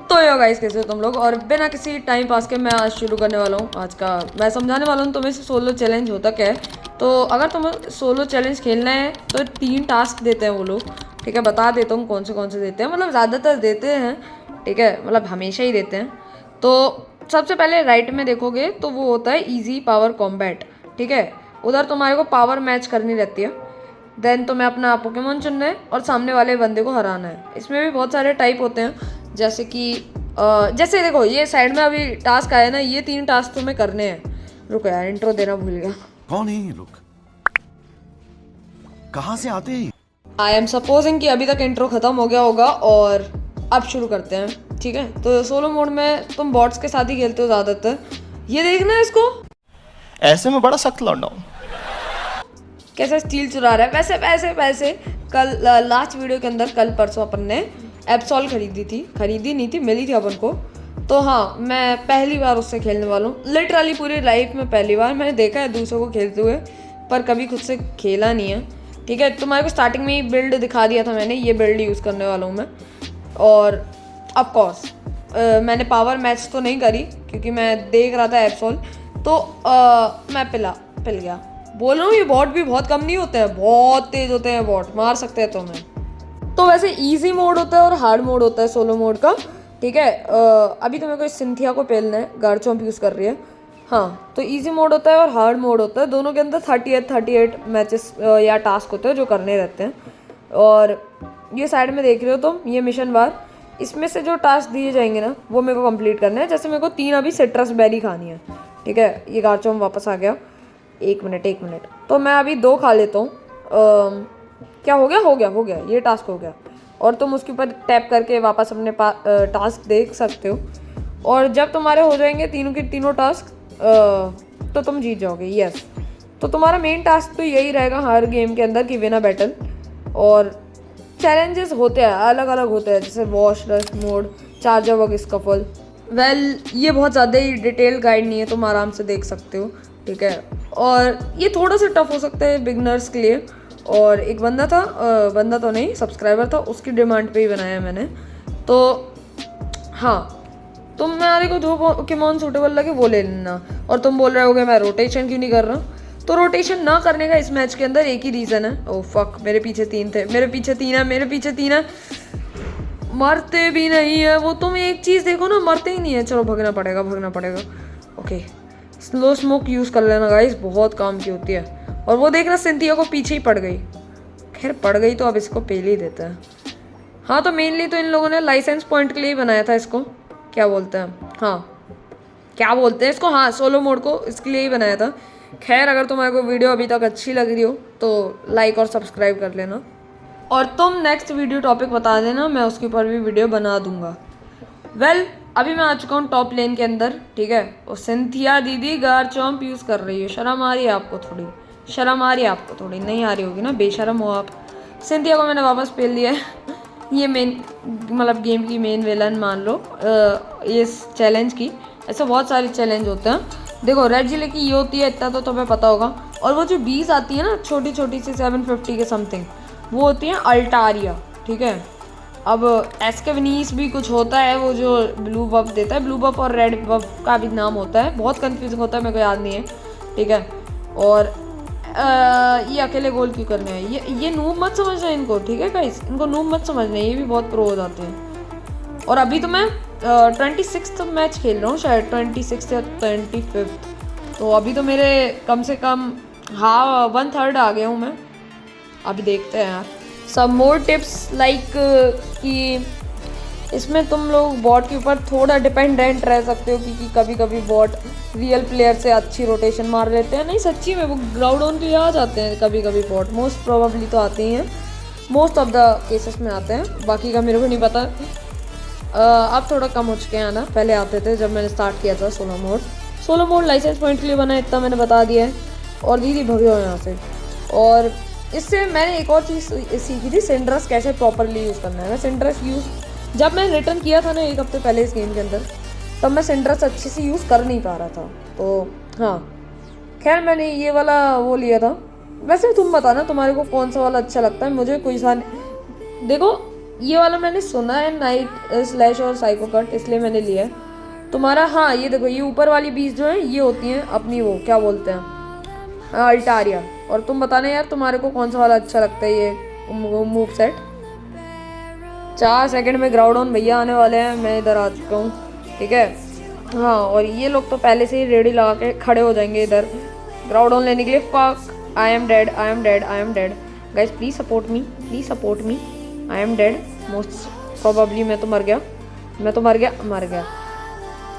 तो yo guys, कैसे हो तुम लोग। और बिना किसी टाइम पास के मैं आज शुरू करने वाला हूँ। आज का मैं समझाने वाला हूँ तुम्हें सोलो चैलेंज होता क्या है। तो अगर तुम्हें सोलो चैलेंज खेलना है तो 3 टास्क देते हैं वो लोग। ठीक है, बता देता हूँ कौन से देते हैं। मतलब ज़्यादातर देते हैं, ठीक है, मतलब हमेशा ही देते हैं। तो सबसे पहले राइट में देखोगे तो वो होता है ईजी पावर कॉम्बैट। ठीक है, उधर तुम्हारे को पावर मैच करनी रहती है। देन तुम्हें अपना पोकेमोन चुनना है और सामने वाले बंदे को हराना है। इसमें भी बहुत सारे टाइप होते हैं, जैसे कि जैसे देखो ये साइड में अभी टास्क आया ना, ये 3 टास्क तुम्हें करने हैं। रुको यार, इंट्रो देना भूल गया। कौन है ये लोग? कहाँ से आते हैं? आई एम सपोजिंग कि अभी तक इंट्रो खत्म हो गया होगा और अब शुरू करते हैं। ठीक है, तो सोलो मोड में तुम बॉट्स के साथ ही खेलते हो ज़्यादातर। ये देखना है इसको, ऐसे में बड़ा सख्त लौंडा हूँ। कैसे स्टील चुरा रहा है। वैसे वैसे वैसे कल लास्ट वीडियो के अंदर, कल परसों अपन ने एप्सॉल खरीदी नहीं थी, मिली थी अपन को। तो हाँ, मैं पहली बार उससे खेलने वाला हूँ। लिटरली पूरी लाइफ में पहली बार। मैंने देखा है दूसरों को खेलते हुए, पर कभी खुद से खेला नहीं है। ठीक है, तुम्हारे को स्टार्टिंग में ही बिल्ड दिखा दिया था मैंने, ये बिल्ड यूज़ करने वाला हूँ मैं। और ऑफ कोर्स मैंने पावर मैच तो नहीं करी क्योंकि मैं देख रहा था एप्सॉल। तो मैं पिल गया। बोल रहा हूँ, ये बॉट भी बहुत कम नहीं होते हैं, बहुत तेज होते हैं बॉट, मार सकते हैं तुम्हें। तो वैसे इजी मोड होता है और हार्ड मोड होता है सोलो मोड का। ठीक है, अभी तो मेरे को सिंथिया को पेलना है, गार्चम्प यूज़ कर रही है। हाँ, तो इजी मोड होता है और हार्ड मोड होता है। दोनों के अंदर 38 मैचेस या टास्क होते हैं जो करने रहते हैं। और ये साइड में देख रहे हो तुम, ये मिशन बार, इसमें से जो टास्क दिए जाएंगे ना वो मेरे को कंप्लीट करना है। जैसे मेरे को 3 अभी सिट्रस बेरी खानी है। ठीक है, ये गार्चम्प वापस आ गया। एक मिनट, तो मैं अभी 2 खा लेता हूँ। क्या हो गया, ये टास्क हो गया। और तुम उसके ऊपर टैप करके वापस अपने टास्क देख सकते हो। और जब तुम्हारे हो जाएंगे तीनों के तीनों टास्क, तो तुम जीत जाओगे। यस, तो तुम्हारा मेन टास्क तो यही रहेगा हर गेम के अंदर कि विना बैटल। और चैलेंजेस होते हैं, अलग अलग होते हैं, जैसे वॉश रश मोड, चार्जर वर्ग स्कफल। वेल, ये बहुत ज़्यादा ही डिटेल गाइड नहीं है, तुम आराम से देख सकते हो। ठीक है, और ये थोड़ा सा टफ हो सकता है बिगनर्स के लिए। और एक बंदा तो नहीं, सब्सक्राइबर था, उसकी डिमांड पे ही बनाया मैंने। तो हाँ, तुम्हारे को जो पोकेमॉन सूटेबल लगे वो ले लेना। और तुम बोल रहे होगे मैं रोटेशन क्यों नहीं कर रहा, तो रोटेशन ना करने का इस मैच के अंदर एक ही रीज़न है। ओह फक, मेरे पीछे 3 थे, मेरे पीछे 3 है। मरते भी नहीं है वो। तुम एक चीज़ देखो ना, मरते ही नहीं है। चलो भागना पड़ेगा। ओके, स्लो स्मोक यूज़ कर लेना गाइस, बहुत काम की होती है। और वो देखना, सिंथिया को पीछे ही पड़ गई। खैर पड़ गई तो अब इसको पेल ही देते हैं। हाँ, तो मेनली तो इन लोगों ने लाइसेंस पॉइंट के लिए ही बनाया था इसको। क्या बोलते हैं इसको, हाँ, सोलो मोड को इसके लिए ही बनाया था। खैर, अगर तुम्हारे को वीडियो अभी तक अच्छी लग रही हो तो लाइक और सब्सक्राइब कर लेना। और तुम नेक्स्ट वीडियो टॉपिक बता देना, मैं उसके ऊपर भी वीडियो बना दूंगा। वेल, अभी मैं आ चुका हूँ टॉप लेन के अंदर। ठीक है, और सिंथिया दीदी गार्चम्प यूज़ कर रही है। शर्म आ रही है आपको थोड़ी? नहीं आ रही होगी ना, बेशरम हो आप। सिंथिया को मैंने वापस पेल लिया है। ये मेन, मतलब गेम की मेन विलन मान लो इस चैलेंज की। ऐसे बहुत सारे चैलेंज होते हैं। देखो, रेड जिले की ये होती है, इतना तो तुम्हें पता होगा। और वो जो 20 आती है ना, छोटी छोटी सी 750 के समथिंग, वो होती है अल्टारिया। ठीक है, अब एसके विनीस भी कुछ होता है, वो जो ब्लू बफ देता है। ब्लू बफ और रेड बफ का भी नाम होता है, बहुत कंफ्यूजिंग होता है, मेरे को याद नहीं है। ठीक है, और ये अकेले गोल क्यों करने हैं, ये नूब मत समझना इनको। ठीक है गाइस, इनको नूब मत समझना, ये भी बहुत प्रो हो जाते हैं। और अभी तो मैं 26 मैच खेल रहा हूँ, शायद 26 या 25। तो अभी तो मेरे कम से कम 1/3 आ गया हूँ मैं। अभी देखते हैं यार सब मोर टिप्स, लाइक कि इसमें तुम लोग बॉट के ऊपर थोड़ा डिपेंडेंट रह सकते हो, क्योंकि कभी कभी बॉट रियल प्लेयर से अच्छी रोटेशन मार लेते हैं। नहीं, सच्ची में वो ग्राउंड ऑन के आ जाते हैं कभी कभी बॉट, मोस्ट प्रोबेबली तो आते ही हैं, मोस्ट ऑफ द केसेस में आते हैं। बाकी का मेरे को नहीं पता। अब थोड़ा कम हो चुके हैं आना, पहले आते थे जब मैंने स्टार्ट किया था सोलो मोड लाइसेंस पॉइंट के लिए बना, इतना मैंने बता दिया है। और दीदी भगे हो यहाँ से। और इससे मैंने एक और चीज़ सीखी थी, सिंड्रस कैसे प्रॉपरली यूज़ करना है। मैं सिंड्रस जब मैं रिटर्न किया था ना 1 हफ्ते पहले इस गेम के अंदर, तब मैं सिंड्रस अच्छे से यूज़ कर नहीं पा रहा था। तो हाँ, खैर मैंने ये वाला वो लिया था। वैसे तुम बताना तुम्हारे को कौन सा वाला अच्छा लगता है। मुझे कोई सा देखो, ये वाला मैंने सुना है, नाइट स्लैश और साइको कट, इसलिए मैंने लिया है। तुम्हारा, हाँ ये देखो, ये ऊपर वाली 20 जो है ये होती हैं अपनी, वो क्या बोलते हैं, अल्टारिया। और तुम बताना यार तुम्हारे को कौन सा वाला अच्छा लगता है ये मूव सेट। 4 सेकंड में ग्राउंड भैया आने वाले हैं, मैं इधर आ चुका हूँ, ठीक है। हाँ, और ये लोग तो पहले से ही रेडी लगा के खड़े हो जाएंगे इधर ग्राउंड लेने के लिए। Fuck, I am dead, I am dead, I am dead. Guys please support me, please support me, I am dead most probably. मैं तो मर गया, मैं तो मर गया।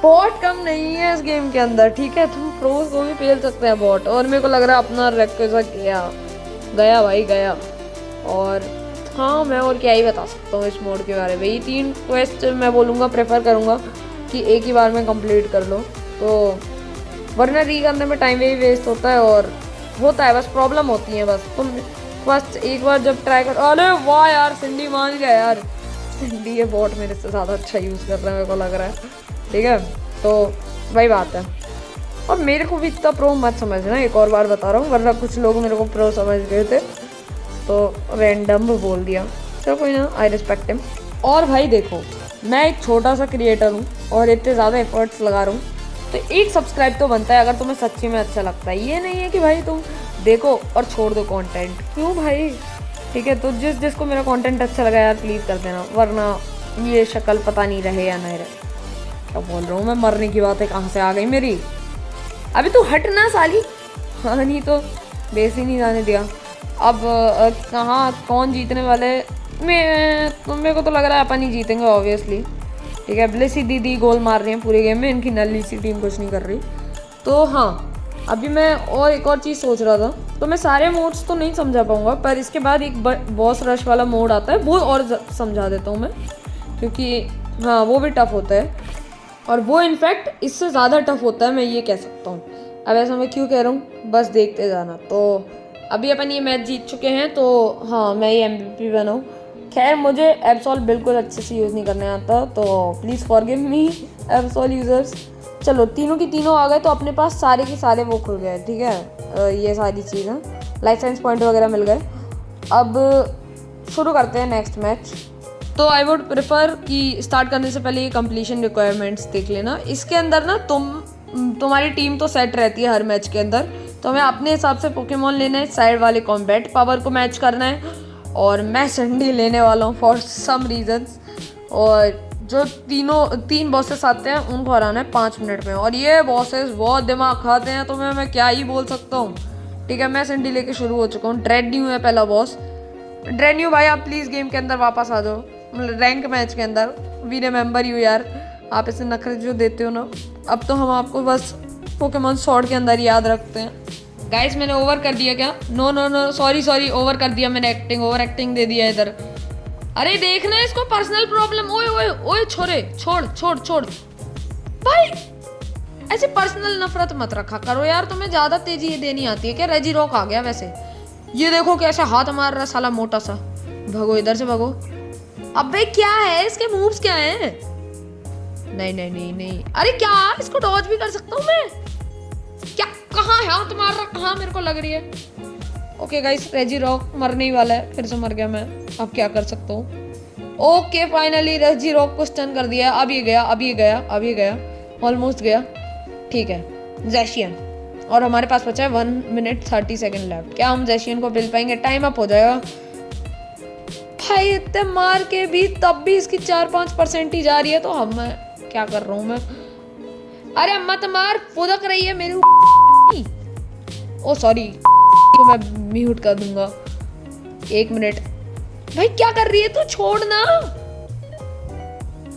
बॉट कम नहीं है इस गेम के अंदर, ठीक है। तुम प्रोज को भी पेल सकते हैं बॉट। और मेरे को लग रहा है अपना रिक्वेस्ट गया भाई गया। और हाँ, मैं और क्या ही बता सकता हूँ इस मोड के बारे में। ये 3 क्वेस्ट मैं बोलूँगा, प्रेफर करूँगा कि एक ही बार में कंप्लीट कर लो, तो वरना री करने में टाइम भी वेस्ट होता है। और होता है, बस प्रॉब्लम होती है। बस तुम फर्स्ट एक बार जब ट्राई कर, अरे वाह यार सिंडी मान गया यार। सिंडी ये बॉट मेरे से ज़्यादा अच्छा यूज़ कर रहा है मेरे को लग रहा है, ठीक है। तो वही बात है। और मेरे को भी इतना प्रो मत समझना, एक और बार बता रहा हूँ, वरना कुछ लोग मेरे को प्रो समझ गए थे तो रैंडम बोल दिया। चलो कोई ना, आई रिस्पेक्ट हिम। और भाई देखो, मैं एक छोटा सा क्रिएटर हूँ और इतने ज़्यादा एफर्ट्स लगा रहा हूँ, तो एक सब्सक्राइब तो बनता है अगर तुम्हें सच्ची में अच्छा लगता है। ये नहीं है कि भाई तुम देखो और छोड़ दो कंटेंट, क्यों भाई, ठीक है। तो जिसको मेरा कंटेंट अच्छा लगा यार प्लीज़ कर देना, वरना ये शक्ल पता नहीं रहे या नहीं रहे। क्या बोल रहा हूँ मैं, मरने की बात है कहाँ से आ गई मेरी। अभी तू हट ना साली। हाँ नहीं तो बेस ही नहीं जाने दिया। अब कहाँ कौन जीतने वाले, मेरे को तो लग रहा है अपन ही जीतेंगे ऑब्वियसली, ठीक है। ब्लेसी दीदी गोल मार रही हैं पूरे गेम में, इनकी नल्ली सी टीम कुछ नहीं कर रही। तो हाँ, अभी मैं और एक और चीज़ सोच रहा था, तो मैं सारे मोड्स तो नहीं समझा पाऊँगा, पर इसके बाद एक बॉस रश वाला मोड आता है, वो और समझा देता हूँ मैं, क्योंकि हाँ वो भी टफ होता है। और वो इनफैक्ट इससे ज़्यादा टफ होता है, मैं ये कह सकता हूँ। अब ऐसा मैं क्यों कह रहा हूँ, बस देखते जाना। तो अभी अपन ये मैच जीत चुके हैं, तो हाँ मैं ये MVP बना हूँ। खैर मुझे एप्सॉल बिल्कुल अच्छे से यूज़ नहीं करने आता, तो प्लीज़ फॉरगिव मी एप्सॉल यूज़र्स। चलो तीनों की तीनों आ गए, तो अपने पास सारे के सारे वो खुल गए, ठीक है। ये सारी चीज़ें, लाइसेंस पॉइंट वगैरह मिल गए। अब शुरू करते हैं नेक्स्ट मैच। तो आई वुड प्रेफर कि स्टार्ट करने से पहले ये कंप्लीशन रिक्वायरमेंट्स देख लेना। इसके अंदर ना तुम्हारी टीम तो सेट रहती है हर मैच के अंदर, तो हमें अपने हिसाब से पोकेमॉन लेना है, साइड वाले कॉम्बैट पावर को मैच करना है। और मैं सैंडी लेने वाला हूँ फॉर सम रीजंस। और जो 3 बॉसेस आते हैं उनको हराना है 5 मिनट में। और ये बॉसेस बहुत दिमाग खाते हैं, तो मैं क्या ही बोल सकता हूँ, ठीक है। मैं सैंडी लेके शुरू हो चुका हूँ। ड्रेडन्यू है पहला बॉस। ड्रेडन्यू भाई आप प्लीज़ गेम के अंदर वापस आ जाओ, रैंक मैच के अंदर। वी रिमेंबर यू यार, आप इसे नखरे जो देते हो ना, अब तो हम आपको बस पोकेमॉन स्वॉर्ड के अंदर याद रखते हैं। गाइस मैंने ओवर कर दिया क्या? No no no, sorry over कर दिया मैंने, ओवर एक्टिंग दे दिया इधर। अरे देखना इसको पर्सनल प्रॉब्लम। ओए ओए ओए छोरे, छोड़ भाई, ऐसे पर्सनल नफरत मत रखा करो यार, तुम्हें ज़्यादा तेजी देनी आती है क्या? रेजी रॉक आ गया वैसे, ये देखो कैसे हाथ मार रहा साला मोटा सा। भगो इधर से भगो। अबे क्या है इसके मूव्स क्या हैं? नहीं, अरे क्या इसको डॉज भी कर सकता हूँ मैं क्या? कहाँ है हाथ मार रहा, कहाँ मेरे को लग रही है। ओके गाइस, रेजी रॉक मरने ही वाला है, फिर से मर गया मैं, अब क्या कर सकता हूँ। ओके फाइनली रेजी रॉक को स्टन कर दिया। अब ये गया, ऑलमोस्ट गया, ठीक है। जैशियन, और हमारे पास बचा है 1 मिनट 30 सेकेंड लेफ्ट। क्या हम जैशियन को मिल पाएंगे? टाइम अप हो जाएगा भाई। इतने मार के भी तब भी इसकी 4-5% ही जा रही है, तो हम क्या कर रहा हूँ मैं? अरे मत मार, फुदक रही है मेरी। ओ सॉरी, को मैं म्यूट कर दूंगा। 1 मिनट भाई, क्या कर रही है तू? छोड़ना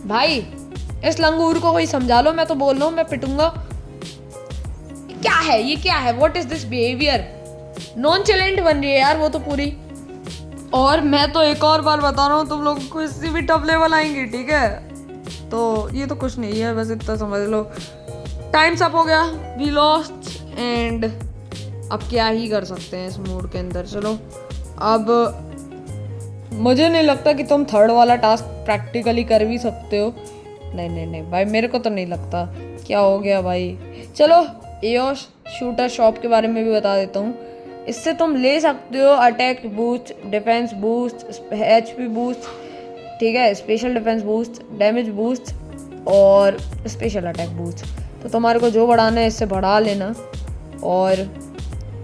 भाई, इस लंगूर को कोई समझा लो, मैं तो बोल रहा हूँ मैं पिटूंगा। क्या है ये, क्या है? What is this behaviour? Nonchalant बन रही है यार वो तो पूरी। और मैं तो एक और बार बता रहा हूँ, तुम लोग को इससे भी टफ लेवल आएंगे, ठीक है। तो ये तो कुछ नहीं है, बस इतना समझ लो। टाइम्स अप हो गया, वी लॉस्ट, एंड अब क्या ही कर सकते हैं इस मोड के अंदर। चलो अब मुझे नहीं लगता कि तुम थर्ड वाला टास्क प्रैक्टिकली कर भी सकते हो। नहीं भाई, मेरे को तो नहीं लगता। क्या हो गया भाई? चलो एओस शूटर शॉप के बारे में भी बता देता हूँ। इससे तुम ले सकते हो attack boost, defence boost, HP boost, ठीक है, special defence boost, damage boost और स्पेशल अटैक बूस्ट। तो तुम्हारे को जो बढ़ाना है इससे बढ़ा लेना। और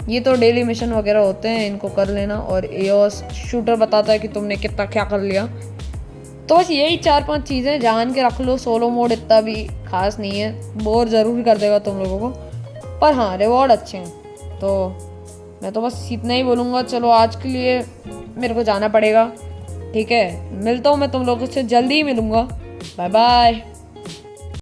ये तो डेली मिशन वगैरह होते हैं, इनको कर लेना। और एओस शूटर बताता है कि तुमने कितना क्या कर लिया। तो बस यही 4-5 चीज़ें जान के रख लो। सोलो मोड इतना भी खास नहीं है, बोर ज़रूर कर देगा तुम लोगों को, पर हाँ रिवॉर्ड अच्छे हैं। तो मैं तो बस इतना ही बोलूँगा। चलो आज के लिए मेरे को जाना पड़ेगा, ठीक है। मिलता हूँ मैं तुम लोगों से, जल्दी ही मिलूँगा। Bye bye.